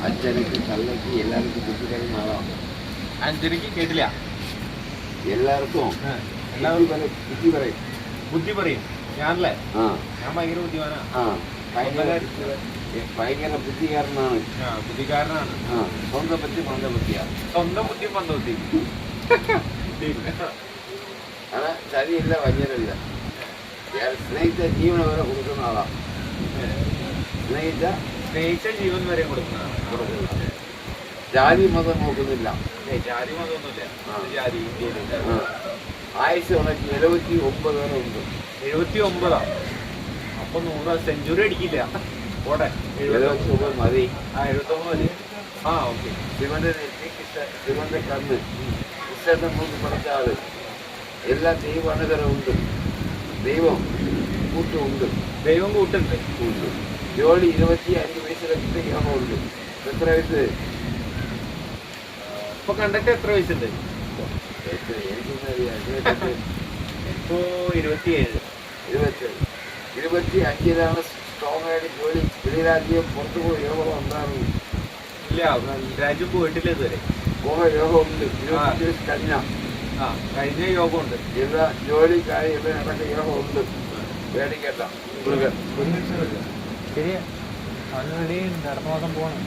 അച്ഛനക്ക് കള്ളക്ക് എല്ലാവർക്കും ബുദ്ധിപരം ആവാം. അഞ്ചരക്ക് കേട്ടില്ല. എല്ലാവർക്കും ബുദ്ധി പറയും ഞാനല്ലേ? ഞാൻ ഭയങ്കര ബുദ്ധിമാനാ. ഭയങ്കര ബുദ്ധിക്കാരനാണ്. ബുദ്ധിക്കാരനാണ്. സ്വന്തം ബുദ്ധി മന്ദബുദ്ധിയാണ്. സ്വന്തം ബുദ്ധി മന്ദബുദ്ധി. ആണാ ചതിയില്ല, വഞ്ചനയില്ല. സ്നേഹിച്ച ജീവന വരെ കൊടുക്കുന്ന ആളാണ്. സ്നേഹിച്ച ജീവൻ വരെ കൊടുക്കുന്ന ജാതി മതം നോക്കുന്നില്ല. ജാതി മതമൊന്നുമില്ല. ജാതി ആയുസ് കണക്ക് 79 വരെ ഉണ്ട്. 79 അപ്പൊ 100 സെഞ്ചുറി അടിക്കില്ല. പോട്ടെ 79 മതി. 79 മതി. ഓക്കെ. ശിവന്റെ ശിവന്റെ കണ്ണ് കൃഷ്ണന്റെ മൂന്ന് പഠിച്ച ആള്. എല്ലാ ദൈവ അണുകരമുണ്ട്. ദൈവം കൂട്ടുമുണ്ട്. ദൈവം കൂട്ടുണ്ട്. ജോലി 25 വയസ്സിലൊക്കെ യോഗമുണ്ട്. എത്ര വയസ്സ്? ഇപ്പൊ കണ്ടിട്ട് എത്ര വയസ്സുണ്ട്? ഇപ്പോ 27. 25 സ്ട്രോങ് ആയിട്ട് ജോലി. വെളിരാജ്യം പുറത്തു പോയി യോഗം ഉണ്ടാകുന്നു. ഇല്ല, രാജ്യം പോയിട്ടില്ല ഇതുവരെ. യോഗമുണ്ട്. 25 കഴിഞ്ഞ യോഗമുണ്ട്. എല്ലാ ജോലി കാര്യം നടക്ക യോഗമുണ്ട്. പേടിക്കണ്ട. ശരിയാ, അവന് വേണ്ടി അടുത്ത മാസം പോകണം.